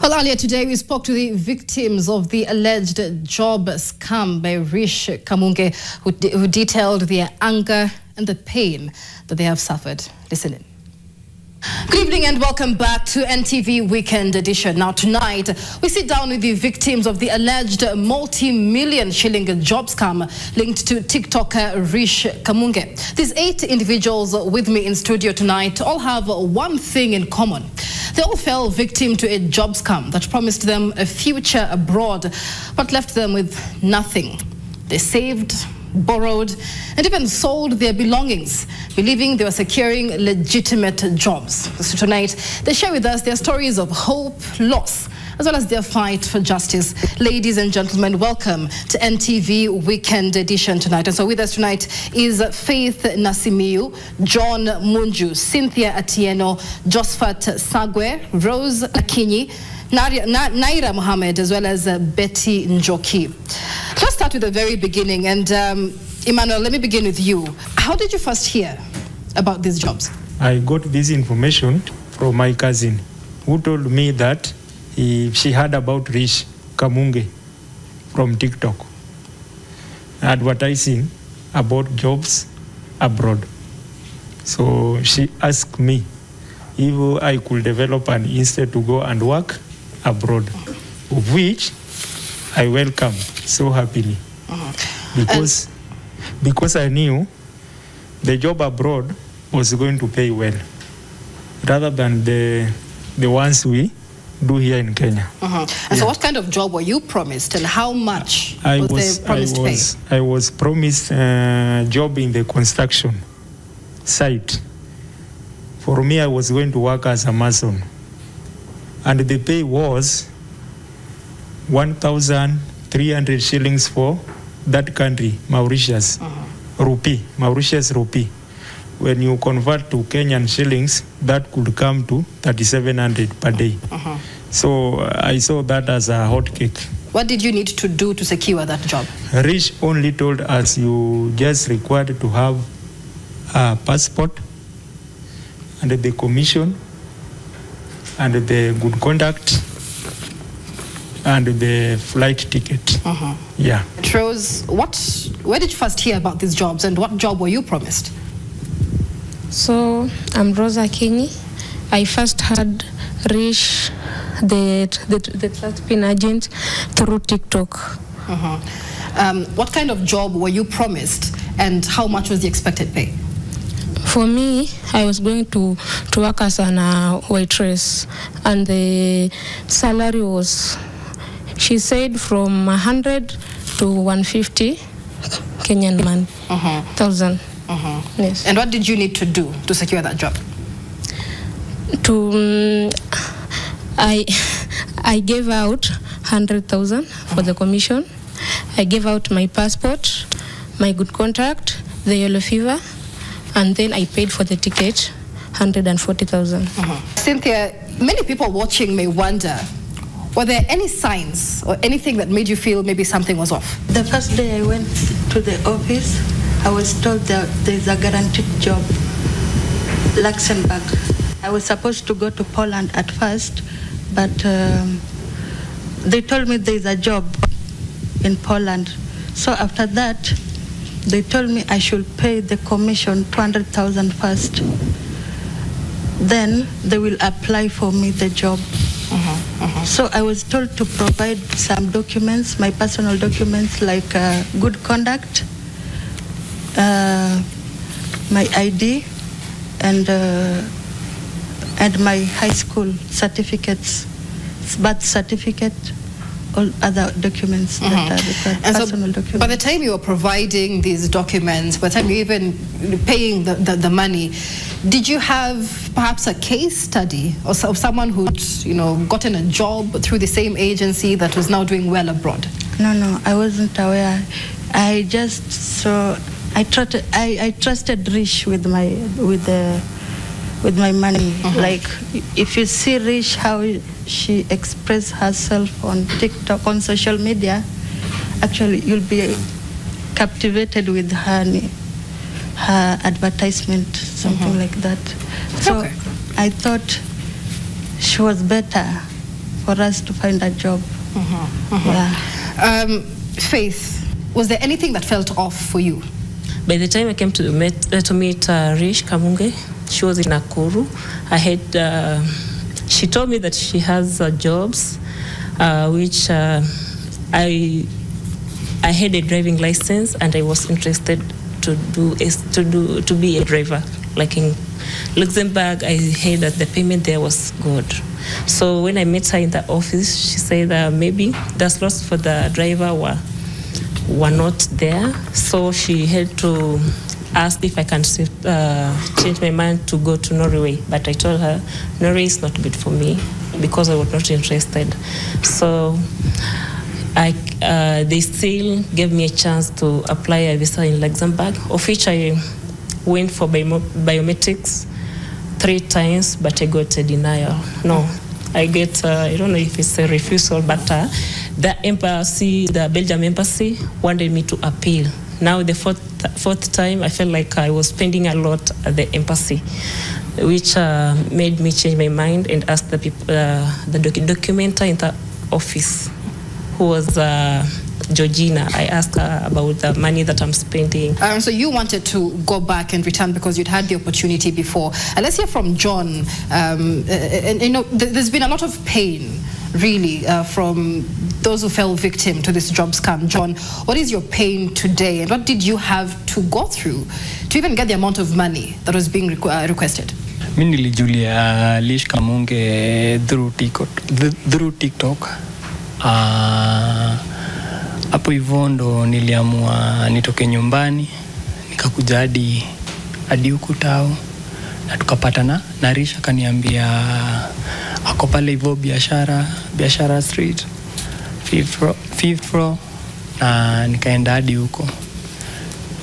Well, earlier today, we spoke to the victims of the alleged job scam by Rish Kamunge, who detailed their anger and the pain that they have suffered. Listen in. Good evening and welcome back to NTV Weekend Edition. Now tonight, we sit down with the victims of the alleged multi-million shilling job scam linked to TikToker Rish Kamunge. These 8 individuals with me in studio tonight all have one thing in common. They all fell victim to a job scam that promised them a future abroad, but left them with nothing. They saved, borrowed, and even sold their belongings, believing they were securing legitimate jobs. So tonight, they share with us their stories of hope, loss, as well as their fight for justice. Ladies and gentlemen, welcome to NTV Weekend Edition tonight. And so with us tonight is Faith Nasimiu, John Munju, Cynthia Atieno, Josephat Sagwe, Rose Akinyi, Naira Mohammed, as well as Betty Njoki. Let's start with the very beginning. And Emmanuel, let me begin with you. How did you first hear about these jobs? I got this information from my cousin, who told me that she heard about Rish Kamunge from TikTok, advertising about jobs abroad. So she asked me if I could develop an instead to go and work abroad, of which I welcome so happily, because I knew the job abroad was going to pay well, rather than the ones we do here in Kenya. And so what kind of job were you promised, and how much was the promised pay? I was promised a job in the construction site. For me, I was going to work as a mason, and the pay was 1,300 shillings for that country, Mauritius, Mauritius rupee. When you convert to Kenyan shillings, that could come to 3,700 per day. So I saw that as a hot cake. What did you need to do to secure that job? Rish only told us you just required to have a passport and the commission and the good conduct and the flight ticket. Yeah. Rose, where did you first hear about these jobs, and what job were you promised? So I'm Rose Akinyi. I first heard Rish, the trust-pin agent, through TikTok. What kind of job were you promised, and how much was the expected pay? For me, I was going to work as a waitress, and the salary was, she said, from 100 to 150 Kenyan money, thousand. Yes. And what did you need to do to secure that job? I gave out 100,000 for the commission. I gave out my passport, my good contract, the yellow fever, and then I paid for the ticket, 140,000. Cynthia, many people watching may wonder, were there any signs or anything that made you feel maybe something was off? The first day I went to the office, I was told that there's a guaranteed job, Luxembourg. I was supposed to go to Poland at first, but they told me there's a job in Poland. So after that, they told me I should pay the commission 200,000 first. Then they will apply for me the job. So I was told to provide some documents, my personal documents, like good conduct, my ID, and my high school certificates, birth certificate, all other documents that are required, and personal so documents. By the time you were providing these documents, by the time you even paying the money, did you have perhaps a case study of someone who'd gotten a job through the same agency that was now doing well abroad? No, I wasn't aware. I just saw. I trusted Rish with my money. Like, if you see Rish, how she expressed herself on TikTok, on social media, actually you'll be captivated with her advertisement, something like that. So I thought she was better for us to find a job. Yeah. Faith, was there anything that felt off for you? By the time I came to meet Rish Kamunge, she was in Nakuru. She told me that she has jobs, which I had a driving license, and I was interested to be a driver. Like in Luxembourg, I heard that the payment there was good. So when I met her in the office, she said that maybe the slots for the driver were not there. So she had to ask if I can change my mind to go to Norway. But I told her, Norway is not good for me because I was not interested. So they still gave me a chance to apply a visa in Luxembourg, of which I went for biometrics 3 times, but I got a denial. No, I don't know if it's a refusal, but the embassy, the Belgium embassy, wanted me to appeal. Now the fourth time, I felt like I was spending a lot at the embassy, which made me change my mind and ask the people, the documenter in the office, who was Georgina. I asked her about the money that I'm spending. So you wanted to go back and return because you'd had the opportunity before. And let's hear from John. And you know, there's been a lot of pain, really, from those who fell victim to this job scam. John, what is your pain today, and what did you have to go through to even get the amount of money that was being requested? Mimi nilijulia Rish Kamunge through TikTok. Hapo hivyo ndo niliamua nitoke nyumbani, nikakuja hadi huku tao, na tukapatana na Rish. Akaniambia ako pale hivyo biashara street 5th floor, na nikaenda hadi huko.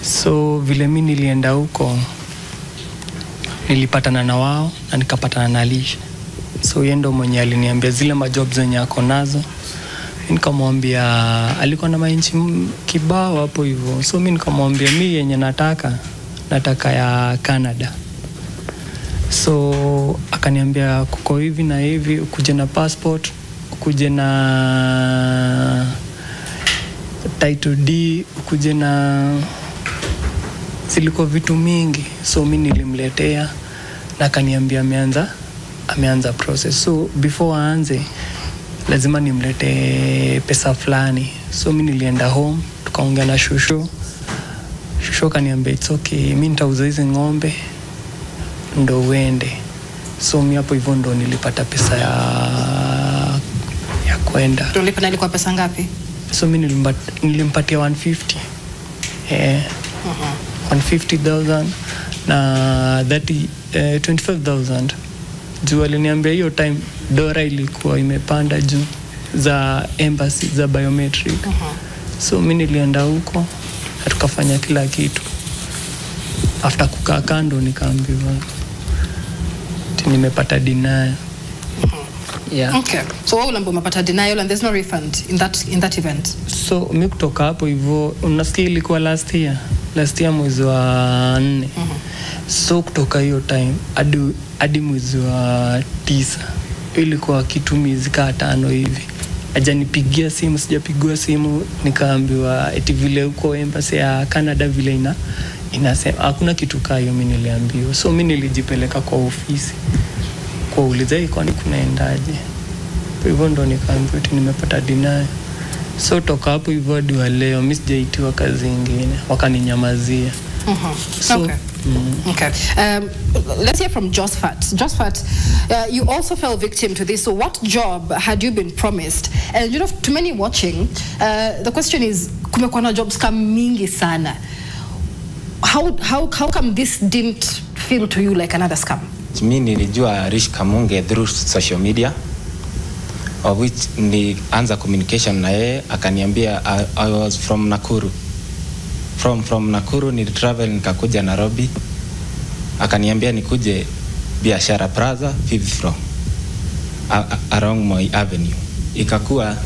So vile mimi nilienda huko, nilipatana na wao na nikapatana na Rish. So yeye ndo mwenye aliniambia zile majobs zenye ako nazo. Nikamwambia alikuwa na mainchi kibao hapo hivyo. So mimi nikamwambia mimi yenye nataka ya Canada. So akaniambia kuko hivi na hivi, ukuje na passport, ukuje na title D, ukuje na zilikuwa vitu mingi. So mimi nilimletea na akaniambia ameanza process. So before aanze lazima nimlete pesa fulani. So mimi nilienda home, tukaongea na Shusho kaniambia it's okay, mimi nitauza hizo ng'ombe ndo uende. So mimi hapo hivyo ndo nilipata pesa ya kwenda. Tulipata ilikuwa pesa ngapi? So mimi nilimpatia 150. 150,000 na 25,000. Juu aliniambia hiyo time Dora ilikuwa imepanda juu za embassy za biometric. So mimi nilienda huko na tukafanya kila kitu. After kukaa kando nikaambiwa nimepata denial. Yeah. Okay. So wewe umepata denial and there's no refund in that event. So mimi kutoka hapo hivyo, unasikia ilikuwa last year mwezi wa 4. So kutoka hiyo time hadi mwezi wa 9 ilikuwa kitu miezi 5 hivi. Hajanipigia simu, sijapigwa simu, nikaambiwa eti vile uko embassy ya Canada vile inasema hakuna kitu kama hiyo. Mimi niliambiwa. So mimi nilijipeleka kwa ofisi kuuliza iko ni kunaendaje. Kwa hivyo ndo nikaambiwa eti nimepata denial. So toka hapo hivyo hadi leo mimi sijaitiwa kazi nyingine, wakaninyamazia. So, okay. Okay. Let's hear from Josephat. Josephat, you also fell victim to this. So what job had you been promised? And you know, to many watching, the question is, kumekuwa na jobs kama mingi sana. How come this didn't feel to you like another scam? Mimi nilijua Rish Kamunge through social media, of which nilianza communication na yeye. Akaniambia I was from Nakuru. From Nakuru ni travel nikakuja Nairobi. Akaniambia nikuje Biashara Plaza 5th floor around Moi Avenue. Ikakuwa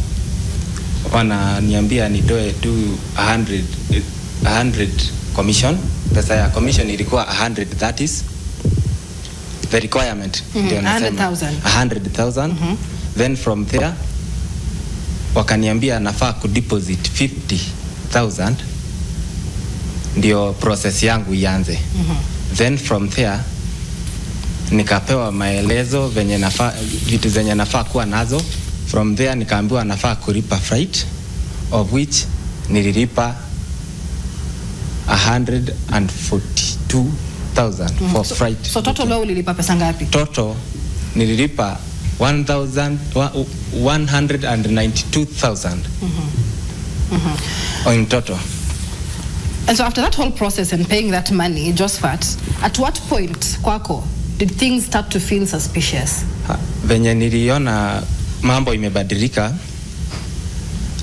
wananiambia nitoe tu 100 commission. Pesa ya commission ilikuwa 100, that is the requirement. 100,000. 100,000. Then from there wakaniambia nafaa kudeposit 50,000 ndio process yangu ianze. Then from there nikapewa maelezo venye nafaa, vitu zenye nafaa kuwa nazo. From there nikaambiwa nafaa kulipa freight, of which nililipa 142,000 for freight. So total wewe ulilipa pesa ngapi? Total nililipa 192,000 in total. And so after that whole process and paying that money, Josephat, at what point kwako did things start to feel suspicious? Venye niliona mambo imebadilika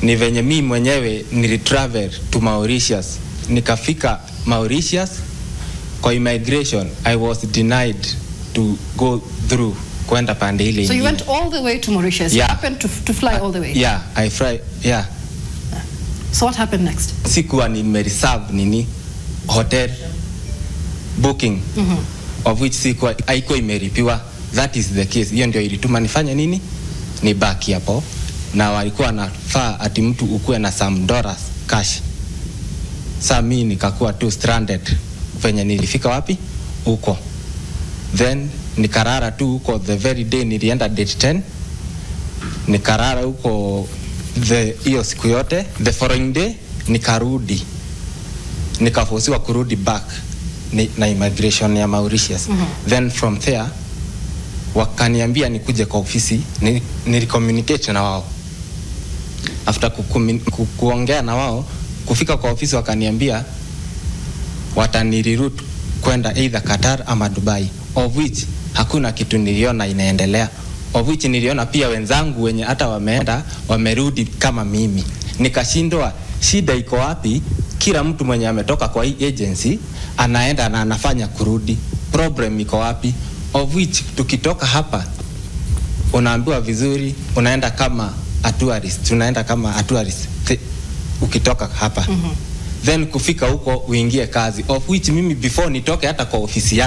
ni venye mimi mwenyewe nilitravel to Mauritius. Nikafika Mauritius kwa immigration, I was denied to go through kwenda pande ile. So you went all the way to Mauritius? Yeah. You happened to fly all the way? Yeah, I fly, yeah. So what happened next? Sikuwa nimereserve nini hotel booking of which sikuwa haiko imeripiwa. That is the case. Hiyo ndio ilituma nifanye nini? Ni baki hapo. Na walikuwa nafaa ati mtu ukue na some dollars cash. Sasa mimi nikakuwa tu stranded. Venye nilifika wapi? Huko. Then nikarara tu huko the very day nilienda date 10. Nikarara huko hiyo siku yote. The following day nikarudi. Nikaforsiwa kurudi back na immigration ya Mauritius. Then from there wakaniambia nikuje kwa ofisi, nilicommunicate na wao. After kuongea na wao, kufika kwa ofisi wakaniambia wataniriroute kwenda either Qatar ama Dubai, of which hakuna kitu niliona inaendelea. Of which niliona pia wenzangu wenye hata wameenda wamerudi kama mimi. Nikashindwa shida iko wapi? Kila mtu mwenye ametoka kwa hii agency anaenda na anafanya kurudi. Problem iko wapi? Of which tukitoka hapa unaambiwa vizuri unaenda kama a tourist, tunaenda kama a tourist ukitoka hapa. Then kufika huko uingie kazi, of which mimi before nitoke hata kwa ofisi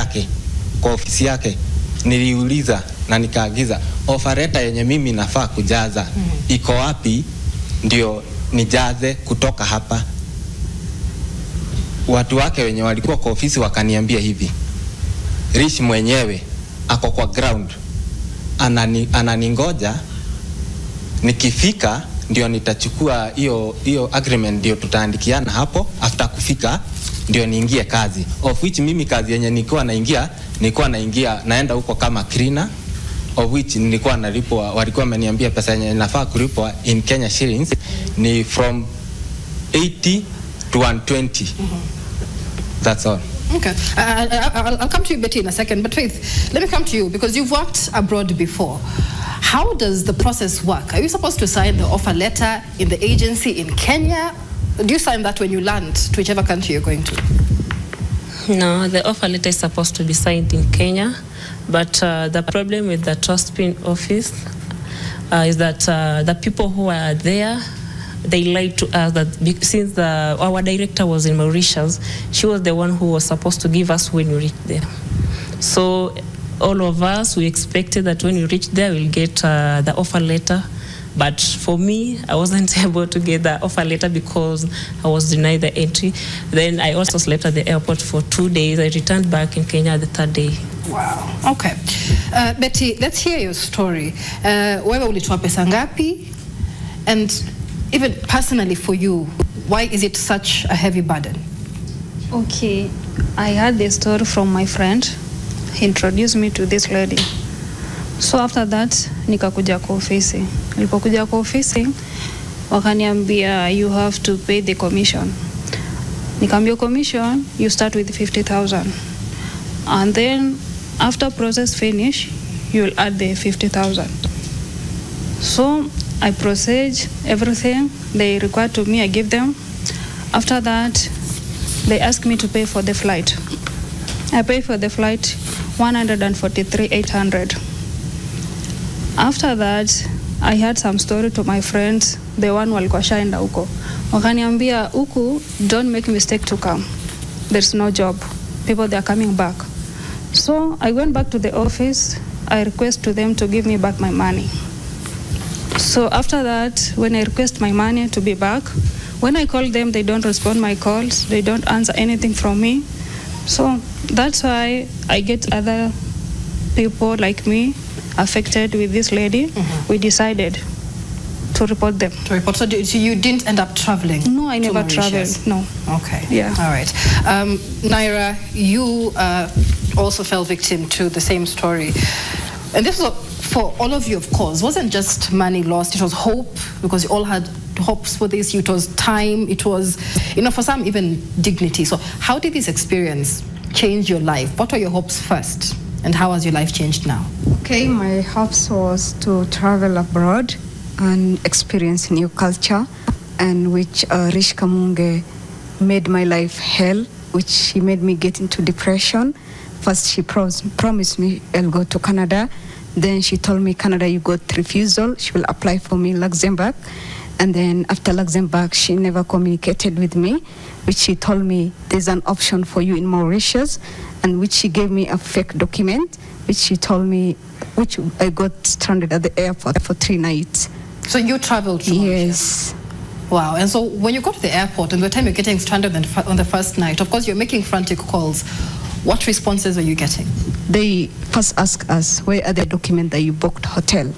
yake niliuliza na nikaagiza offer letter yenye mimi nafaa kujaza iko wapi ndio nijaze kutoka hapa. Watu wake wenye walikuwa kwa ofisi wakaniambia hivi, Rich mwenyewe ako kwa ground ananingoja, nikifika ndio nitachukua hiyo agreement, ndio tutaandikiana hapo. After kufika ndio niingie kazi, of which mimi kazi yenye nilikuwa naingia naenda huko kama cleaner, of which nilikuwa nalipwa, walikuwa wameniambia pesa yenye nafaa kulipwa in Kenya shillings ni from 80 to 120. That's all. Okay, I'll come to you, Betty, in a second. But Faith, let me come to you because you've worked abroad before. How does the process work? Are you supposed to sign the offer letter in the agency in Kenya? Do you sign that when you land to whichever country you're going to? No, the offer letter is supposed to be signed in Kenya. But the problem with the Trustpin office is that the people who are there, they lied to us that since our director was in Mauritius, she was the one who was supposed to give us when we reached there. So all of us, we expected that when we reached there, we'll get the offer letter. But for me, I wasn't able to get the offer letter because I was denied the entry. Then I also slept at the airport for 2 days. I returned back in Kenya the third day. Wow. Okay. Betty, let's hear your story. Wewe ulitoa pesa ngapi? And even personally for you, why is it such a heavy burden? Okay, I heard the story from my friend. He introduced me to this lady. So after that, nikakuja kwa ofisi. Nilipokuja kwa ofisi, wakaniambia you have to pay the commission. Nikaambia commission, you start with 50,000. And then after process finish, you'll add the 50,000. So I process everything they require to me, I give them. After that, they ask me to pay for the flight. I pay for the flight 143,800. After that, I had some story to my friends, the one walikuwa shaenda huko. Wakaniambia huku, don't make mistake to come. There's no job. People, they are coming back. So I went back to the office. I request to them to give me back my money. So after that, when I request my money to be back, when I call them, they don't respond my calls. They don't answer anything from me. So that's why I get other people like me affected with this lady. We decided to report them. To report. So you didn't end up traveling? No, I never traveled. No. Okay. Yeah. All right. Naira, you also fell victim to the same story. And this was for all of you, of course. It wasn't just money lost. It was hope, because you all had hopes for this. It was time. It was, for some, even dignity. So how did this experience change your life? What were your hopes first? And how has your life changed now? Okay, my hopes was to travel abroad and experience new culture, and which Rish Kamunge made my life hell, which she made me get into depression. First, she promised me I'll go to Canada. Then she told me, Canada, you got refusal. She will apply for me in Luxembourg. And then after Luxembourg, she never communicated with me, which she told me there's an option for you in Mauritius, and which she gave me a fake document, which she told me, which I got stranded at the airport for 3 nights. So you traveled to Mauritius? Yes. Wow. And so when you got to the airport, and by the time you're getting stranded on the first night, of course, you're making frantic calls. What responses are you getting? They first asked us, where are the documents that you booked hotel?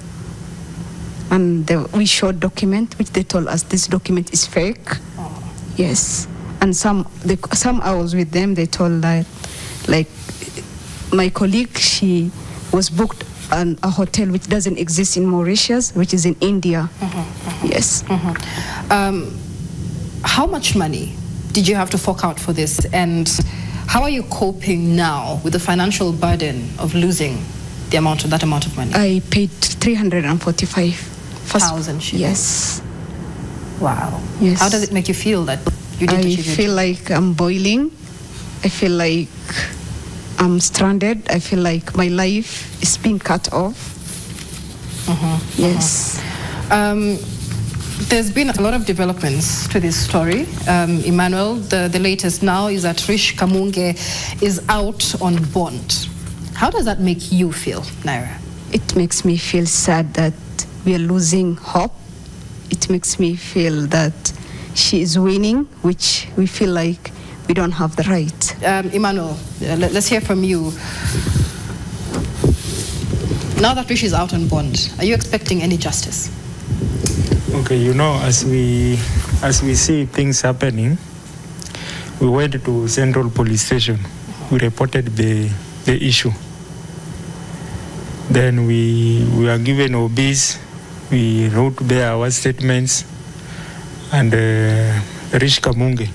And we showed document, which they told us this document is fake. Oh. Yes. And some I was with them, they told that, like, my colleague, she was booked on a hotel which doesn't exist in Mauritius, which is in India. Yes. How much money did you have to fork out for this? And how are you coping now with the financial burden of losing that amount of money? I paid 345,000 shillings. Yes. Wow. Yes. How does it make you feel that you didn't achieve it? I feel like I'm boiling. I feel like I'm stranded. I feel like my life is being cut off. Yes. There's been a lot of developments to this story. Emmanuel, the latest now is that Rish Kamunge is out on bond. How does that make you feel, Naira? It makes me feel sad that we are losing hope. It makes me feel that she is winning, which we feel like we don't have the right. Emmanuel, let's hear from you. Now that Rish is out on bond, are you expecting any justice? Okay, as we see things happening, we went to Central Police Station. We reported the issue. Then we were given OBs. We wrote there our statements. And Rish Kamunge,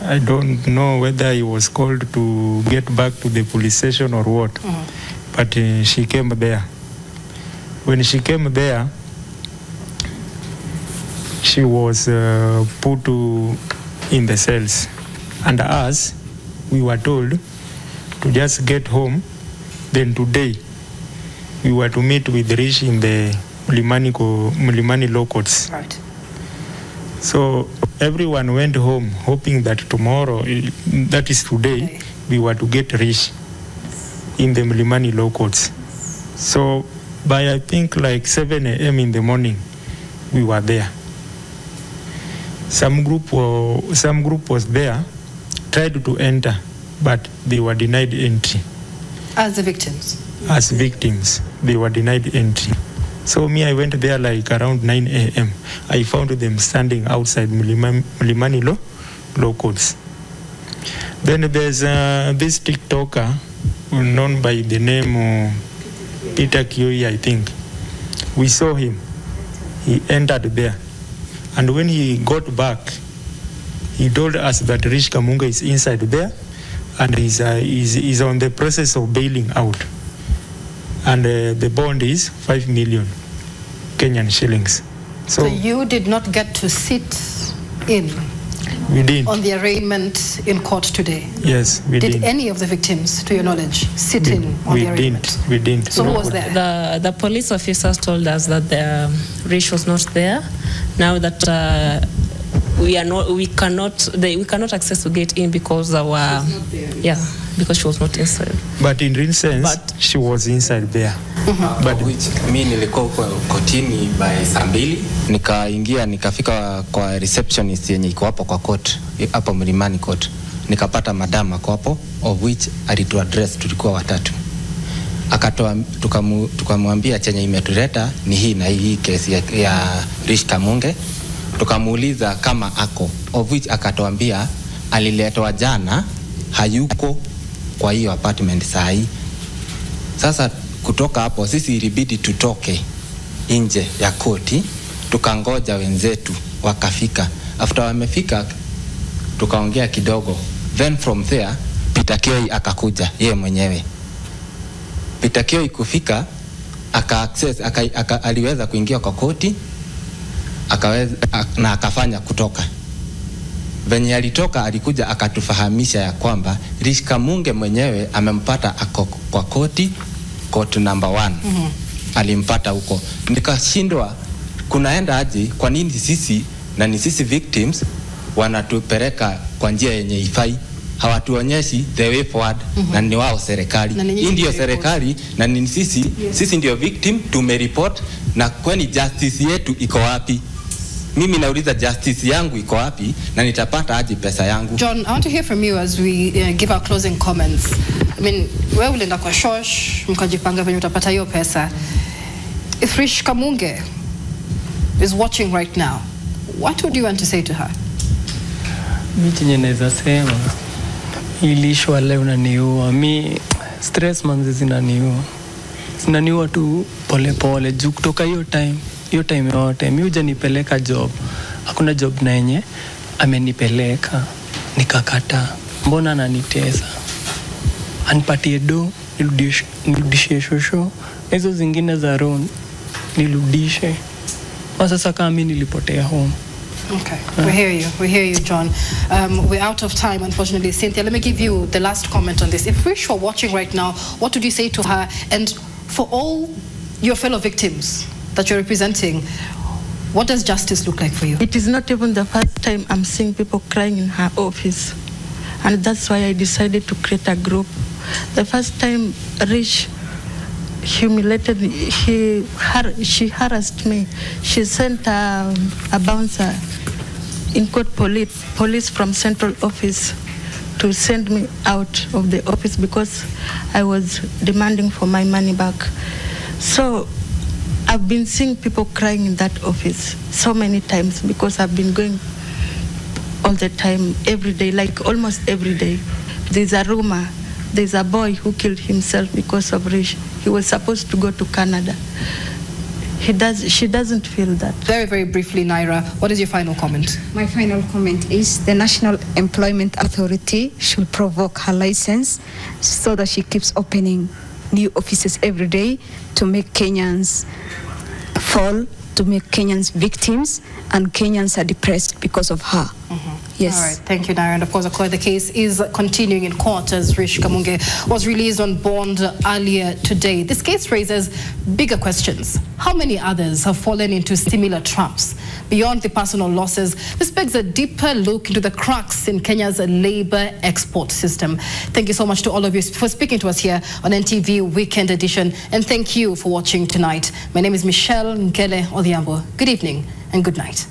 I don't know whether he was called to get back to the police station or what, but she came there. When she came there, she was put in the cells. And us, we were told to just get home. Then today, we were to meet with Rish in the Mlimani Law Courts. Right. So everyone went home hoping that tomorrow, that is today, we were to get Rish in the Mlimani Law Courts. So by I think like 7 a.m. in the morning, we were there. Some group was there, tried to enter, but they were denied entry. As the victims? As victims, they were denied entry. So me, I went there like around 9 a.m. I found them standing outside Mlimani Law Courts. Then there's this TikToker known by the name Peter Kioi, I think. We saw him. He entered there. And when he got back, he told us that Rish Kamunge is inside there and is on the process of bailing out. And the bond is 5 million Kenyan shillings. So you did not get to sit in on the arraignment in court today? Yes, we did. Did any of the victims, to your knowledge, sit in on the arraignment? We didn't. So who was there? The police officers told us that the Rish was not there. Now that we cannot access to get in because because she was not inside. But in real sense, she was inside there. But which mi nilikuwa huko kotini by saa 2 nikaingia nikafika kwa receptionist yenye iko hapo kwa court hapo Mlimani Court, nikapata madam ako hapo, of which alitu address, tulikuwa watatu. Akatoa tukamwambia chenye imetuleta ni hii na hii kesi ya Rish Kamunge. Tukamuuliza kama ako, of which akatuambia aliletwa jana, hayuko kwa hiyo apartment saa hii. Sasa kutoka hapo sisi ilibidi tutoke nje ya koti, tukangoja wenzetu wakafika. After wamefika tukaongea kidogo, then from there Peter Kioi akakuja yeye mwenyewe. Peter Kioi kufika aliweza kuingia kwa koti, akaweza na akafanya kutoka. Venye alitoka alikuja akatufahamisha ya kwamba Rish Kamunge mwenyewe amempata ako kwa koti, court number 1. Alimpata huko. Nikashindwa kunaenda aje, kwa nini sisi na ni sisi victims wanatupeleka kwa njia yenye ifai, hawatuonyeshi the way forward. Na ni wao serikali, hii ndio serikali na ni sisi ndio victim, tumereport. Na kwani justice yetu iko wapi? Mimi nauliza justice yangu iko wapi na nitapata aje pesa yangu? John, I want to hear from you as we give our closing comments. I mean, wewe ulienda kwa shosh, mkajipanga venye utapata hiyo pesa. If Rish Kamunge is watching right now, what would you want to say to her? Mimi chenye naweza sema, ilishwa leo unaniua. Mi stress manzi zinaniua tu pole pole juu kutoka hiyo time yote mimi hujanipeleka job. Hakuna job na yenye amenipeleka nikakata. Mbona ananitesa? Anipatie do nirudishie shosho, hizo zingine za round nirudishe. Sasa kama mimi nilipotea home. Okay, we hear you, John. We're out of time, unfortunately. Cynthia, let me give you the last comment on this. If Rish were watching right now, what would you say to her? And for all your fellow victims that you're representing, what does justice look like for you? It is not even the first time I'm seeing people crying in her office. And that's why I decided to create a group. The first time Rish humiliated me, she harassed me. She sent a bouncer in court police from central office to send me out of the office because I was demanding for my money back. So I've been seeing people crying in that office so many times because I've been going all the time, every day, like almost every day. There's a rumor, there's a boy who killed himself because of Rish. He was supposed to go to Canada. She doesn't feel that. Very, very briefly, Naira, what is your final comment? My final comment is the National Employment Authority should provoke her license so that she keeps opening new offices every day to make Kenyans fall, to make Kenyans victims, and Kenyans are depressed because of her. Yes. All right, thank you, Naira. And of course, the case is continuing in court as Rish Kamunge was released on bond earlier today. This case raises bigger questions. How many others have fallen into similar traps? Beyond the personal losses, this begs a deeper look into the cracks in Kenya's labor export system. Thank you so much to all of you for speaking to us here on NTV Weekend Edition. And thank you for watching tonight. My name is Michelle Nkele Odhiambo. Good evening and good night.